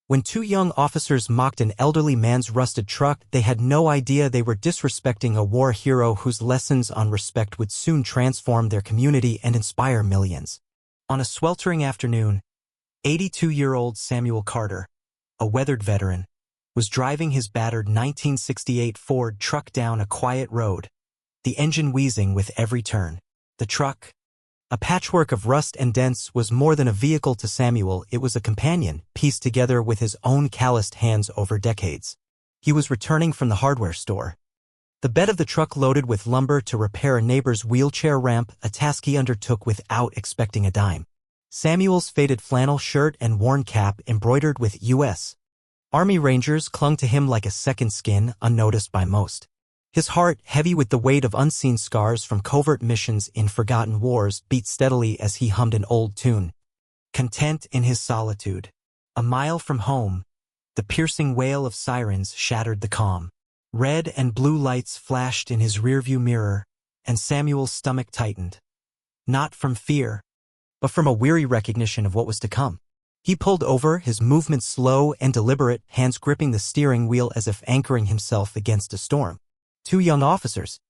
When two young officers mocked an elderly man's rusted truck, they had no idea they were disrespecting a war hero whose lessons on respect would soon transform their community and inspire millions. On a sweltering afternoon, 82-year-old Samuel Carter, a weathered veteran, was driving his battered 1968 Ford truck down a quiet road, the engine wheezing with every turn. The truck, a patchwork of rust and dents, was more than a vehicle to Samuel. It was a companion, pieced together with his own calloused hands over decades. He was returning from the hardware store. The bed of the truck loaded with lumber to repair a neighbor's wheelchair ramp, a task he undertook without expecting a dime. Samuel's faded flannel shirt and worn cap, embroidered with U.S. Army Rangers, clung to him like a second skin, unnoticed by most. His heart, heavy with the weight of unseen scars from covert missions in forgotten wars, beat steadily as he hummed an old tune. Content in his solitude. A mile from home, the piercing wail of sirens shattered the calm. Red and blue lights flashed in his rearview mirror, and Samuel's stomach tightened. Not from fear, but from a weary recognition of what was to come. He pulled over, his movements slow and deliberate, hands gripping the steering wheel as if anchoring himself against a storm. Two young officers,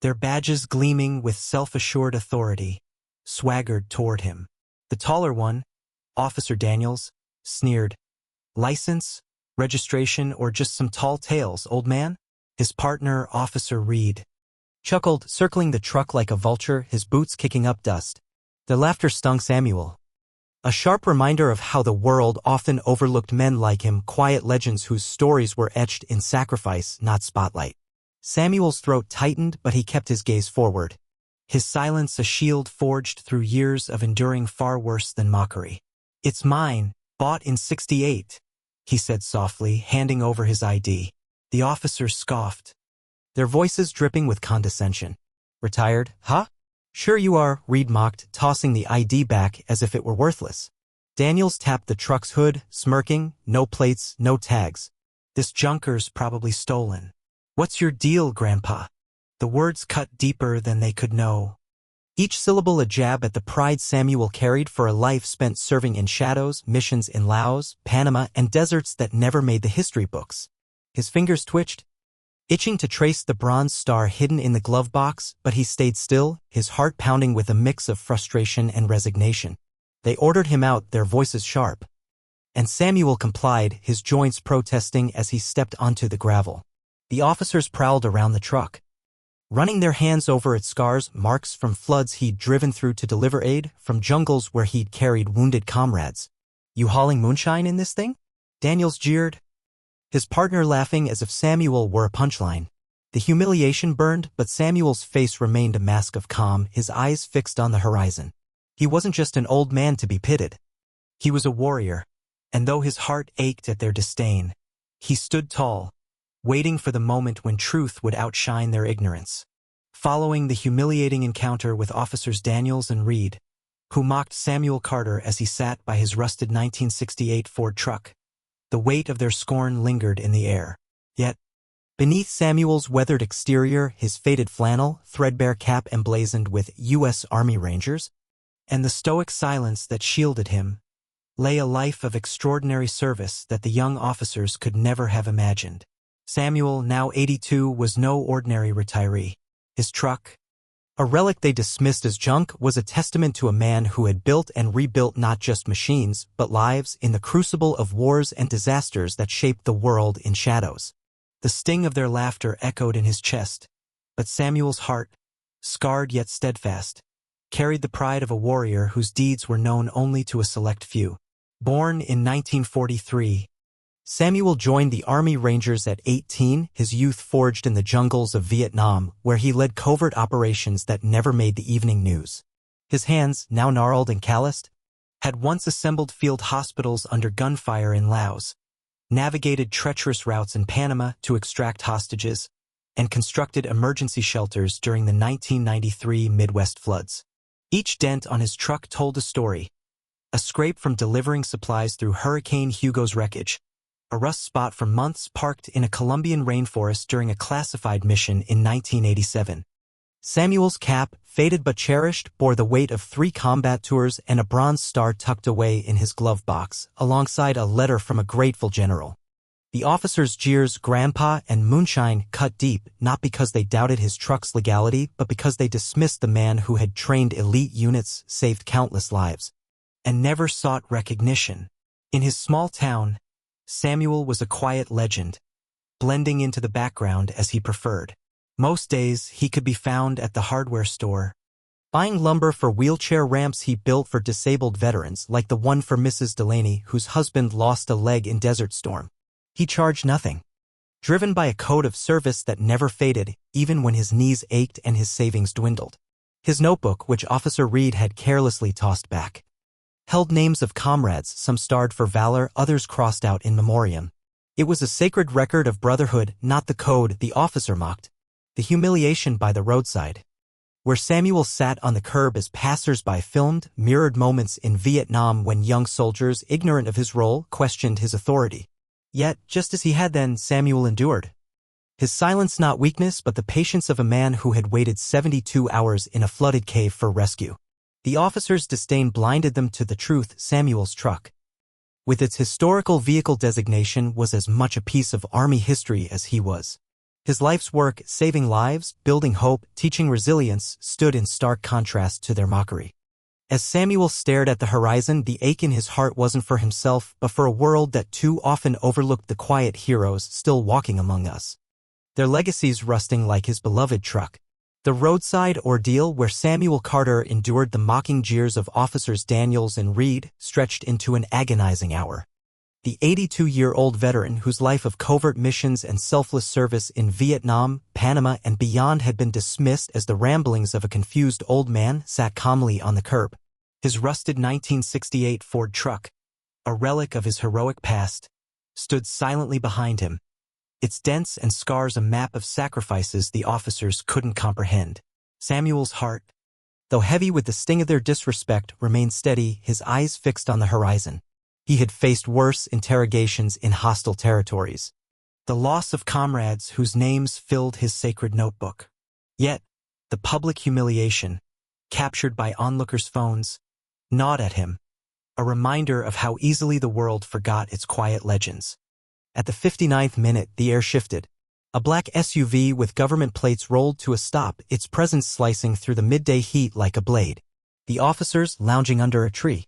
their badges gleaming with self-assured authority, swaggered toward him. The taller one, Officer Daniels, sneered. "License, registration, or just some tall tales, old man?" His partner, Officer Reed, chuckled, circling the truck like a vulture, his boots kicking up dust. Their laughter stung Samuel. A sharp reminder of how the world often overlooked men like him, quiet legends whose stories were etched in sacrifice, not spotlight. Samuel's throat tightened, but he kept his gaze forward. His silence a shield forged through years of enduring far worse than mockery. "It's mine, bought in '68, he said softly, handing over his ID. The officers scoffed, their voices dripping with condescension. "Retired, huh?" "Sure you are," Reed mocked, tossing the ID back as if it were worthless. Daniels tapped the truck's hood, smirking. "No plates, no tags. This junker's probably stolen." "What's your deal, Grandpa?" The words cut deeper than they could know. Each syllable a jab at the pride Samuel carried for a life spent serving in shadows, missions in Laos, Panama, and deserts that never made the history books. His fingers twitched, itching to trace the bronze star hidden in the glove box, but he stayed still, his heart pounding with a mix of frustration and resignation. They ordered him out, their voices sharp. And Samuel complied, his joints protesting as he stepped onto the gravel. The officers prowled around the truck, running their hands over its scars, marks from floods he'd driven through to deliver aid, from jungles where he'd carried wounded comrades. "You hauling moonshine in this thing?" Daniels jeered, his partner laughing as if Samuel were a punchline. The humiliation burned, but Samuel's face remained a mask of calm, his eyes fixed on the horizon. He wasn't just an old man to be pitied. He was a warrior, and though his heart ached at their disdain, he stood tall, waiting for the moment when truth would outshine their ignorance. Following the humiliating encounter with Officers Daniels and Reed, who mocked Samuel Carter as he sat by his rusted 1968 Ford truck, the weight of their scorn lingered in the air. Yet, beneath Samuel's weathered exterior, his faded flannel, threadbare cap emblazoned with U.S. Army Rangers, and the stoic silence that shielded him, lay a life of extraordinary service that the young officers could never have imagined. Samuel, now 82, was no ordinary retiree. His truck, a relic they dismissed as junk, was a testament to a man who had built and rebuilt not just machines, but lives in the crucible of wars and disasters that shaped the world in shadows. The sting of their laughter echoed in his chest, but Samuel's heart, scarred yet steadfast, carried the pride of a warrior whose deeds were known only to a select few. Born in 1943, Samuel joined the Army Rangers at 18, his youth forged in the jungles of Vietnam, where he led covert operations that never made the evening news. His hands, now gnarled and calloused, had once assembled field hospitals under gunfire in Laos, navigated treacherous routes in Panama to extract hostages, and constructed emergency shelters during the 1993 Midwest floods. Each dent on his truck told a story: a scrape from delivering supplies through Hurricane Hugo's wreckage, a rust spot from months parked in a Colombian rainforest during a classified mission in 1987. Samuel's cap, faded but cherished, bore the weight of 3 combat tours and a bronze star tucked away in his glove box, alongside a letter from a grateful general. The officers' jeers, "Grandpa," and "moonshine" cut deep, not because they doubted his truck's legality, but because they dismissed the man who had trained elite units, saved countless lives, and never sought recognition. In his small town, Samuel was a quiet legend, blending into the background as he preferred. Most days, he could be found at the hardware store, buying lumber for wheelchair ramps he built for disabled veterans, like the one for Mrs. Delaney, whose husband lost a leg in Desert Storm. He charged nothing, driven by a code of service that never faded, even when his knees ached and his savings dwindled. His notebook, which Officer Reed had carelessly tossed back, held names of comrades, some starred for valor, others crossed out in memoriam. It was a sacred record of brotherhood, not the code the officer mocked. The humiliation by the roadside, where Samuel sat on the curb as passers-by filmed, mirrored moments in Vietnam when young soldiers, ignorant of his role, questioned his authority. Yet, just as he had then, Samuel endured. His silence not weakness but the patience of a man who had waited 72 hours in a flooded cave for rescue. The officers' disdain blinded them to the truth. Samuel's truck, with its historical vehicle designation, was as much a piece of Army history as he was. His life's work, saving lives, building hope, teaching resilience, stood in stark contrast to their mockery. As Samuel stared at the horizon, the ache in his heart wasn't for himself, but for a world that too often overlooked the quiet heroes still walking among us, their legacies rusting like his beloved truck. The roadside ordeal where Samuel Carter endured the mocking jeers of officers Daniels and Reed stretched into an agonizing hour. The 82-year-old veteran, whose life of covert missions and selfless service in Vietnam, Panama, and beyond had been dismissed as the ramblings of a confused old man, sat calmly on the curb. His rusted 1968 Ford truck, a relic of his heroic past, stood silently behind him, its dents and scars a map of sacrifices the officers couldn't comprehend. Samuel's heart, though heavy with the sting of their disrespect, remained steady, his eyes fixed on the horizon. He had faced worse interrogations in hostile territories, the loss of comrades whose names filled his sacred notebook. Yet, the public humiliation, captured by onlookers' phones, gnawed at him, a reminder of how easily the world forgot its quiet legends. At the 59th minute, the air shifted. A black SUV with government plates rolled to a stop, its presence slicing through the midday heat like a blade. The officers, lounging under a tree,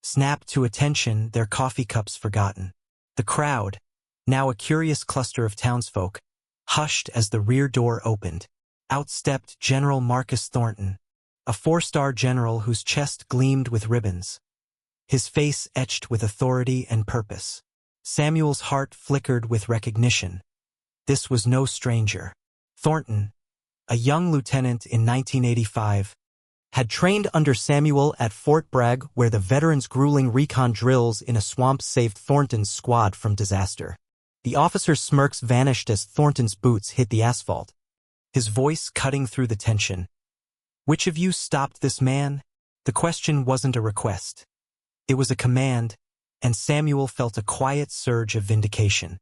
snapped to attention, their coffee cups forgotten. The crowd, now a curious cluster of townsfolk, hushed as the rear door opened. Out stepped General Marcus Thornton, a 4-star general whose chest gleamed with ribbons, his face etched with authority and purpose. Samuel's heart flickered with recognition. This was no stranger. Thornton, a young lieutenant in 1985, had trained under Samuel at Fort Bragg, where the veterans' grueling recon drills in a swamp saved Thornton's squad from disaster. The officer's smirks vanished as Thornton's boots hit the asphalt, his voice cutting through the tension. "Which of you stopped this man?" The question wasn't a request. It was a command, and Samuel felt a quiet surge of vindication.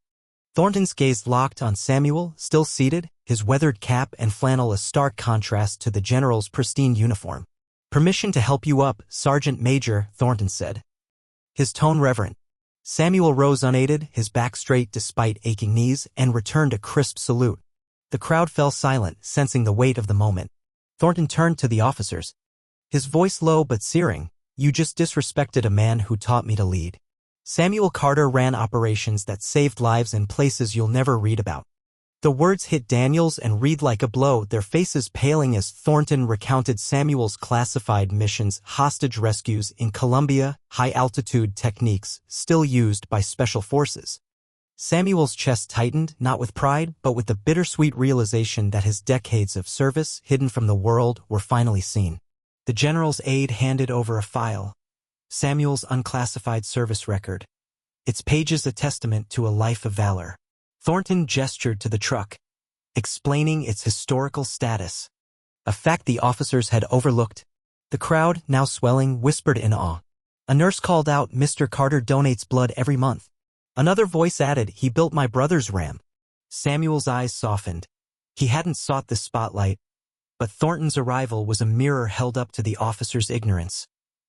Thornton's gaze locked on Samuel, still seated, his weathered cap and flannel a stark contrast to the general's pristine uniform. "Permission to help you up, Sergeant Major," Thornton said, his tone reverent. Samuel rose unaided, his back straight despite aching knees, and returned a crisp salute. The crowd fell silent, sensing the weight of the moment. Thornton turned to the officers, his voice low but searing. "You just disrespected a man who taught me to lead." Samuel Carter ran operations that saved lives in places you'll never read about. The words hit Daniels and Reed like a blow, their faces paling as Thornton recounted Samuel's classified missions, hostage rescues in Colombia, high-altitude techniques still used by special forces. Samuel's chest tightened, not with pride, but with the bittersweet realization that his decades of service, hidden from the world, were finally seen. The general's aide handed over a file, Samuel's unclassified service record, its pages a testament to a life of valor. Thornton gestured to the truck, explaining its historical status, a fact the officers had overlooked. The crowd, now swelling, whispered in awe. A nurse called out, "Mr. Carter donates blood every month." Another voice added, "He built my brother's ram." Samuel's eyes softened. He hadn't sought the spotlight, But Thornton's arrival was a mirror held up to the officers' ignorance,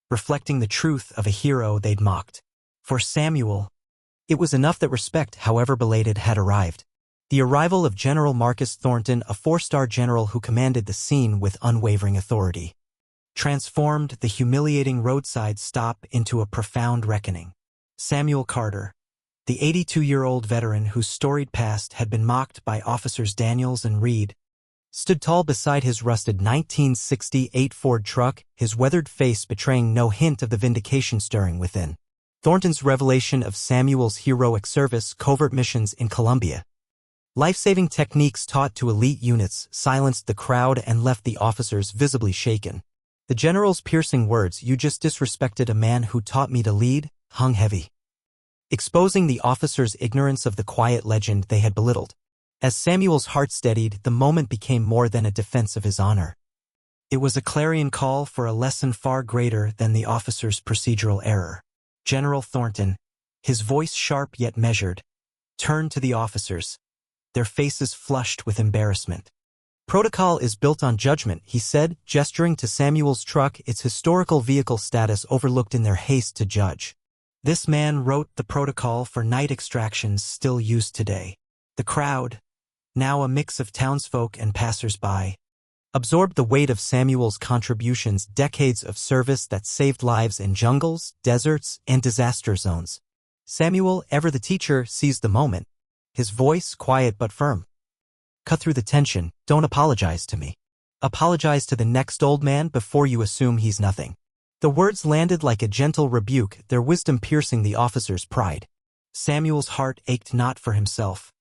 reflecting the truth of a hero they'd mocked. For Samuel, it was enough that respect, however belated, had arrived. The arrival of General Marcus Thornton, a four-star general who commanded the scene with unwavering authority, transformed the humiliating roadside stop into a profound reckoning. Samuel Carter, the 82-year-old veteran whose storied past had been mocked by officers Daniels and Reed, stood tall beside his rusted 1968 Ford truck, his weathered face betraying no hint of the vindication stirring within. Thornton's revelation of Samuel's heroic service, covert missions in Colombia, life-saving techniques taught to elite units, silenced the crowd and left the officers visibly shaken. The general's piercing words, "You just disrespected a man who taught me to lead," hung heavy, exposing the officers' ignorance of the quiet legend they had belittled. As Samuel's heart steadied, the moment became more than a defense of his honor. It was a clarion call for a lesson far greater than the officer's procedural error. General Thornton, his voice sharp yet measured, turned to the officers, their faces flushed with embarrassment. "Protocol is built on judgment," he said, gesturing to Samuel's truck, its historical vehicle status overlooked in their haste to judge. "This man wrote the protocol for night extractions still used today." The crowd, now a mix of townsfolk and passers-by, absorbed the weight of Samuel's contributions, decades of service that saved lives in jungles, deserts, and disaster zones. Samuel, ever the teacher, seized the moment, his voice quiet but firm. "Cut through the tension, don't apologize to me. Apologize to the next old man before you assume he's nothing." The words landed like a gentle rebuke, their wisdom piercing the officer's pride. Samuel's heart ached not for himself,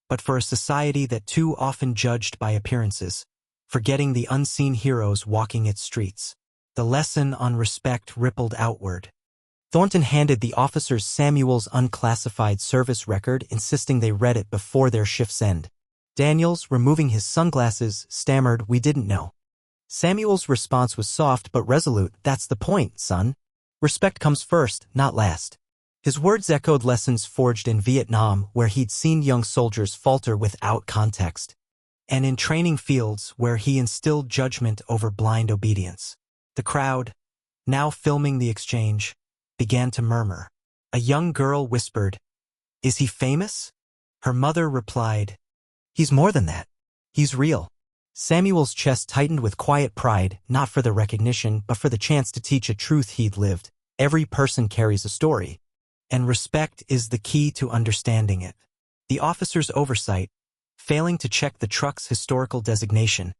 but for a society that too often judged by appearances, forgetting the unseen heroes walking its streets. The lesson on respect rippled outward. Thornton handed the officers Samuel's unclassified service record, insisting they read it before their shift's end. Daniels, removing his sunglasses, stammered, "We didn't know." Samuel's response was soft but resolute. "That's the point, son. Respect comes first, not last." His words echoed lessons forged in Vietnam, where he'd seen young soldiers falter without context, and in training fields where he instilled judgment over blind obedience. The crowd, now filming the exchange, began to murmur. A young girl whispered, "Is he famous?" Her mother replied, "He's more than that. He's real." Samuel's chest tightened with quiet pride, not for the recognition, but for the chance to teach a truth he'd lived. Every person carries a story, and respect is the key to understanding it. The officer's oversight, failing to check the truck's historical designation,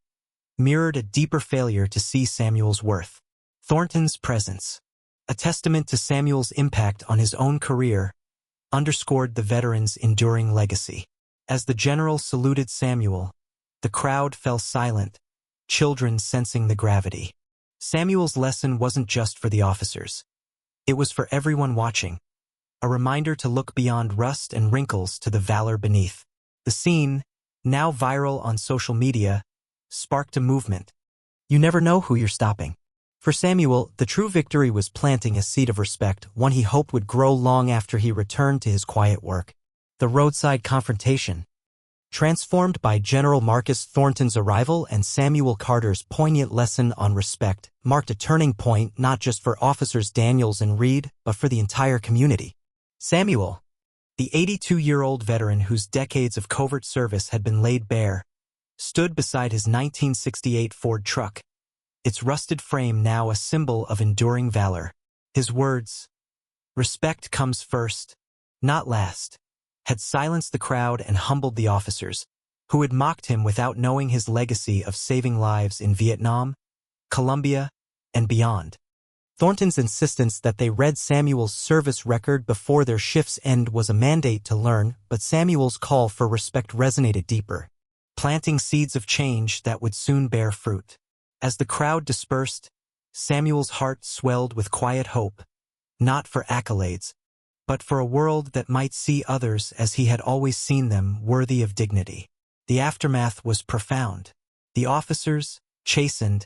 mirrored a deeper failure to see Samuel's worth. Thornton's presence, a testament to Samuel's impact on his own career, underscored the veteran's enduring legacy. As the general saluted Samuel, the crowd fell silent, children sensing the gravity. Samuel's lesson wasn't just for the officers. It was for everyone watching, a reminder to look beyond rust and wrinkles to the valor beneath. The scene, now viral on social media, sparked a movement. You never know who you're stopping. For Samuel, the true victory was planting a seed of respect, one he hoped would grow long after he returned to his quiet work. The roadside confrontation, transformed by General Marcus Thornton's arrival and Samuel Carter's poignant lesson on respect, marked a turning point not just for officers Daniels and Reed, but for the entire community. Samuel, the 82-year-old veteran whose decades of covert service had been laid bare, stood beside his 1968 Ford truck, its rusted frame now a symbol of enduring valor. His words, "Respect comes first, not last," had silenced the crowd and humbled the officers, who had mocked him without knowing his legacy of saving lives in Vietnam, Colombia, and beyond. Thornton's insistence that they read Samuel's service record before their shift's end was a mandate to learn, but Samuel's call for respect resonated deeper, planting seeds of change that would soon bear fruit. As the crowd dispersed, Samuel's heart swelled with quiet hope, not for accolades, but for a world that might see others as he had always seen them, worthy of dignity. The aftermath was profound. The officers, chastened,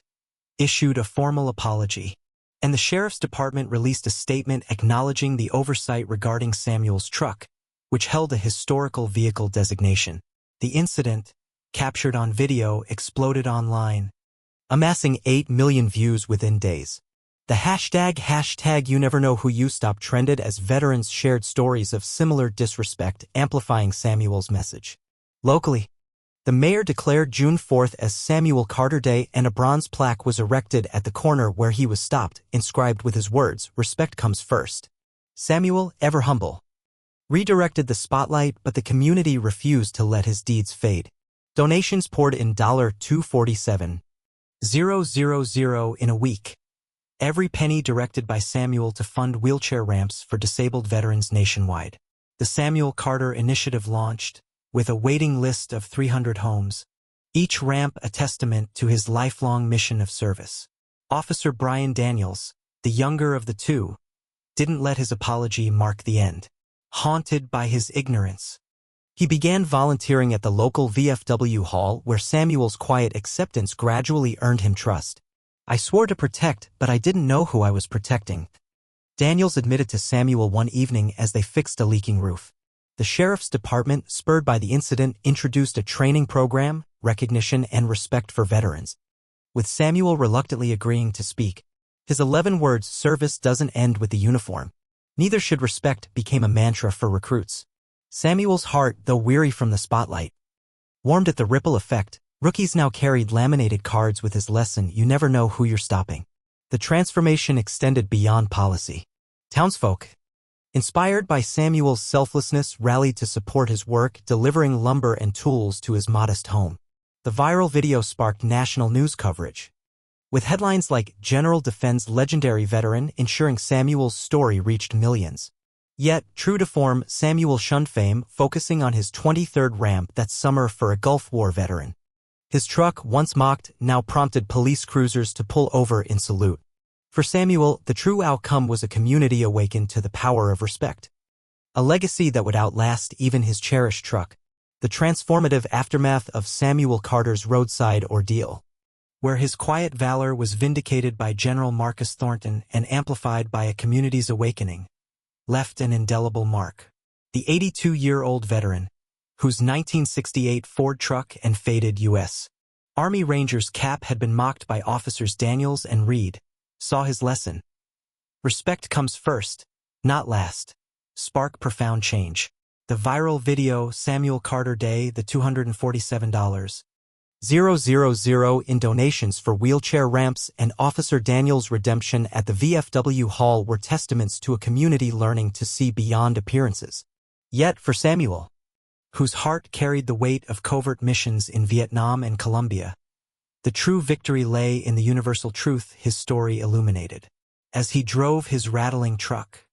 issued a formal apology, and the sheriff's department released a statement acknowledging the oversight regarding Samuel's truck, which held a historical vehicle designation. The incident, captured on video, exploded online, amassing 8 million views within days. The hashtag you never know who you stop trended as veterans shared stories of similar disrespect, amplifying Samuel's message. Locally, the mayor declared June 4th as Samuel Carter Day, and a bronze plaque was erected at the corner where he was stopped, inscribed with his words, "Respect comes first." Samuel, ever humble, redirected the spotlight, but the community refused to let his deeds fade. Donations poured in $247,000 in a week. Every penny directed by Samuel to fund wheelchair ramps for disabled veterans nationwide. The Samuel Carter Initiative launched, with a waiting list of 300 homes, each ramp a testament to his lifelong mission of service. Officer Brian Daniels, the younger of the two, didn't let his apology mark the end. Haunted by his ignorance, he began volunteering at the local VFW hall, where Samuel's quiet acceptance gradually earned him trust. "I swore to protect, but I didn't know who I was protecting," Daniels admitted to Samuel one evening as they fixed a leaking roof. The sheriff's department, spurred by the incident, introduced a training program, recognition, and respect for veterans, with Samuel reluctantly agreeing to speak. His 11 words, "Service doesn't end with the uniform. Neither should respect," became a mantra for recruits. Samuel's heart, though weary from the spotlight, warmed at the ripple effect. Rookies now carried laminated cards with his lesson, "You never know who you're stopping." The transformation extended beyond policy. Townsfolk, inspired by Samuel's selflessness, rallied to support his work, delivering lumber and tools to his modest home. The viral video sparked national news coverage, with headlines like "General defends legendary veteran," ensuring Samuel's story reached millions. Yet, true to form, Samuel shunned fame, focusing on his 23rd ramp that summer for a Gulf War veteran. His truck, once mocked, now prompted police cruisers to pull over in salute. For Samuel, the true outcome was a community awakened to the power of respect. A legacy that would outlast even his cherished truck. The transformative aftermath of Samuel Carter's roadside ordeal, where his quiet valor was vindicated by General Marcus Thornton and amplified by a community's awakening, left an indelible mark. The 82-year-old veteran, whose 1968 Ford truck and faded U.S. Army Ranger's cap had been mocked by officers Daniels and Reed, saw his lesson. Respect comes first, not last. Spark profound change. The viral video, Samuel Carter Day, the $247,000 in donations for wheelchair ramps, and Officer Daniels' redemption at the VFW hall were testaments to a community learning to see beyond appearances. Yet for Samuel, whose heart carried the weight of covert missions in Vietnam and Colombia, the true victory lay in the universal truth his story illuminated. As he drove his rattling truck,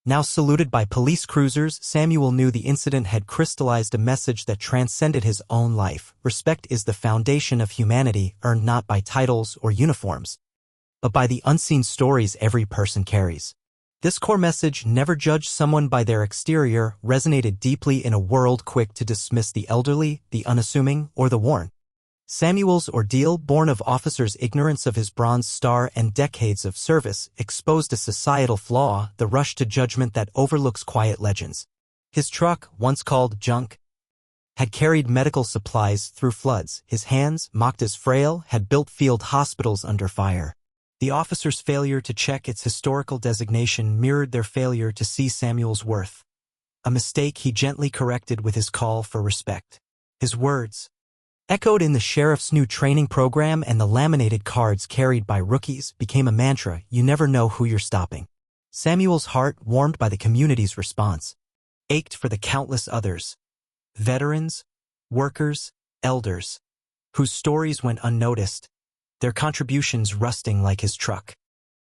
now saluted by police cruisers, Samuel knew the incident had crystallized a message that transcended his own life. Respect is the foundation of humanity, earned not by titles or uniforms, but by the unseen stories every person carries. This core message, "Never judge someone by their exterior," resonated deeply in a world quick to dismiss the elderly, the unassuming, or the worn. Samuel's ordeal, born of officers' ignorance of his Bronze Star and decades of service, exposed a societal flaw, the rush to judgment that overlooks quiet legends. His truck, once called junk, had carried medical supplies through floods. His hands, mocked as frail, had built field hospitals under fire. The officer's failure to check its historical designation mirrored their failure to see Samuel's worth, a mistake he gently corrected with his call for respect. His words, echoed in the sheriff's new training program and the laminated cards carried by rookies, became a mantra, "You never know who you're stopping." Samuel's heart, warmed by the community's response, ached for the countless others, veterans, workers, elders, whose stories went unnoticed, their contributions rusting like his truck.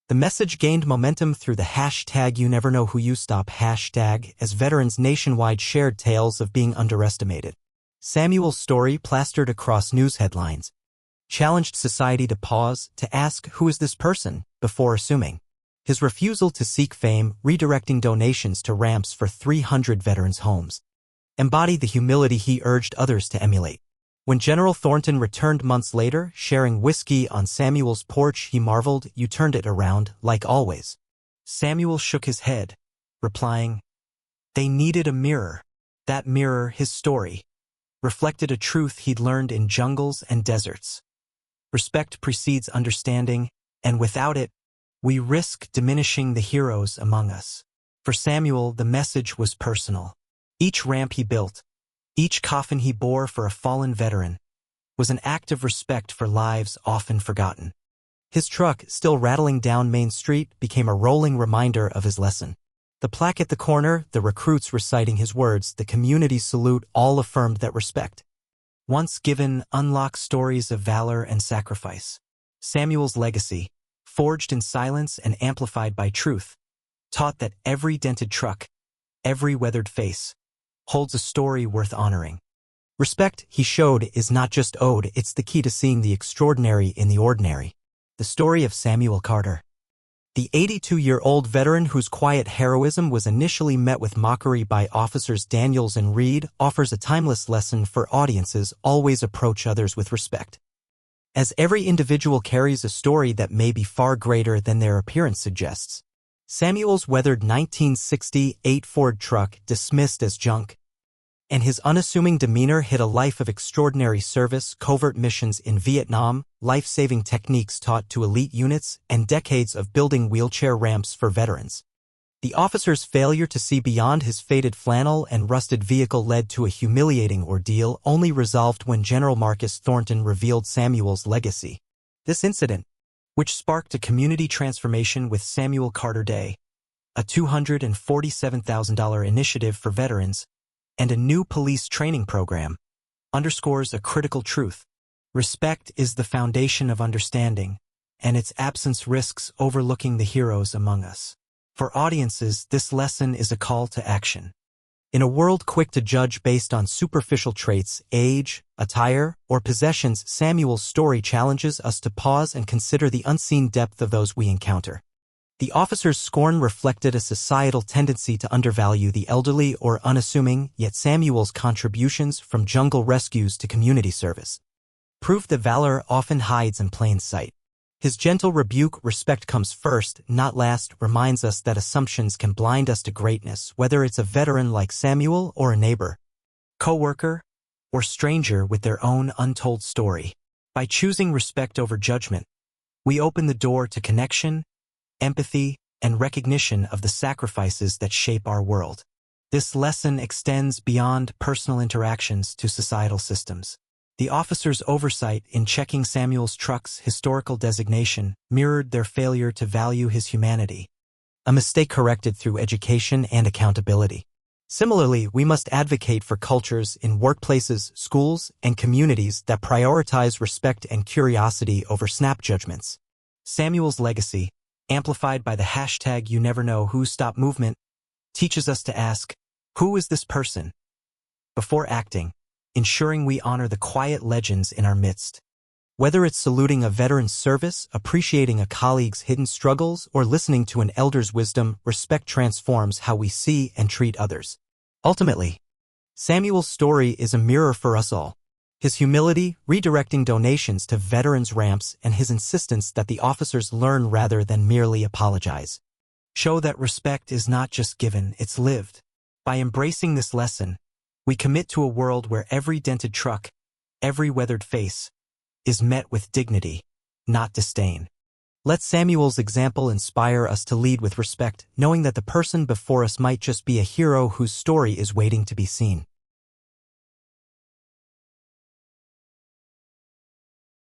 The message gained momentum through the hashtag "You never know who you stop" hashtag as veterans nationwide shared tales of being underestimated. Samuel's story, plastered across news headlines, challenged society to pause, to ask, "Who is this person?" before assuming. His refusal to seek fame, redirecting donations to ramps for 300 veterans' homes, embodied the humility he urged others to emulate. When General Thornton returned months later, sharing whiskey on Samuel's porch, he marveled, "You turned it around, like always." Samuel shook his head, replying, "They needed a mirror." That mirror, his story, reflected a truth he'd learned in jungles and deserts. Respect precedes understanding, and without it, we risk diminishing the heroes among us. For Samuel, the message was personal. Each ramp he built, each coffin he bore for a fallen veteran, was an act of respect for lives often forgotten. His truck, still rattling down Main Street, became a rolling reminder of his lesson. The plaque at the corner, the recruits reciting his words, the community's salute, all affirmed that respect, once given, unlocks stories of valor and sacrifice. Samuel's legacy, forged in silence and amplified by truth, taught that every dented truck, every weathered face, holds a story worth honoring. Respect, he showed, is not just owed, it's the key to seeing the extraordinary in the ordinary. The story of Samuel Carter. The 82-year-old veteran whose quiet heroism was initially met with mockery by officers Daniels and Reed offers a timeless lesson for audiences: always approach others with respect. As every individual carries a story that may be far greater than their appearance suggests. Samuel's weathered 1968 Ford truck, dismissed as junk, and his unassuming demeanor hid a life of extraordinary service, covert missions in Vietnam, life-saving techniques taught to elite units, and decades of building wheelchair ramps for veterans. The officer's failure to see beyond his faded flannel and rusted vehicle led to a humiliating ordeal, only resolved when General Marcus Thornton revealed Samuel's legacy. This incident, which sparked a community transformation with Samuel Carter Day, a $247,000 initiative for veterans, and a new police training program, underscores a critical truth. Respect is the foundation of understanding, and its absence risks overlooking the heroes among us. For audiences, this lesson is a call to action. In a world quick to judge based on superficial traits, age, attire, or possessions, Samuel's story challenges us to pause and consider the unseen depth of those we encounter. The officer's scorn reflected a societal tendency to undervalue the elderly or unassuming, yet Samuel's contributions, from jungle rescues to community service, proved that valor often hides in plain sight. His gentle rebuke, "Respect comes first, not last," reminds us that assumptions can blind us to greatness, whether it's a veteran like Samuel or a neighbor, co-worker, or stranger with their own untold story. By choosing respect over judgment, we open the door to connection, empathy, and recognition of the sacrifices that shape our world. This lesson extends beyond personal interactions to societal systems. The officer's oversight in checking Samuel's truck's historical designation mirrored their failure to value his humanity, a mistake corrected through education and accountability. Similarly, we must advocate for cultures in workplaces, schools, and communities that prioritize respect and curiosity over snap judgments. Samuel's legacy, amplified by the hashtag #YouNeverKnowWho movement, teaches us to ask, who is this person? Before acting, ensuring we honor the quiet legends in our midst. Whether it's saluting a veteran's service, appreciating a colleague's hidden struggles, or listening to an elder's wisdom, respect transforms how we see and treat others. Ultimately, Samuel's story is a mirror for us all. His humility, redirecting donations to veterans' ramps, and his insistence that the officers learn rather than merely apologize, show that respect is not just given, it's lived. By embracing this lesson, we commit to a world where every dented truck, every weathered face, is met with dignity, not disdain. Let Samuel's example inspire us to lead with respect, knowing that the person before us might just be a hero whose story is waiting to be seen.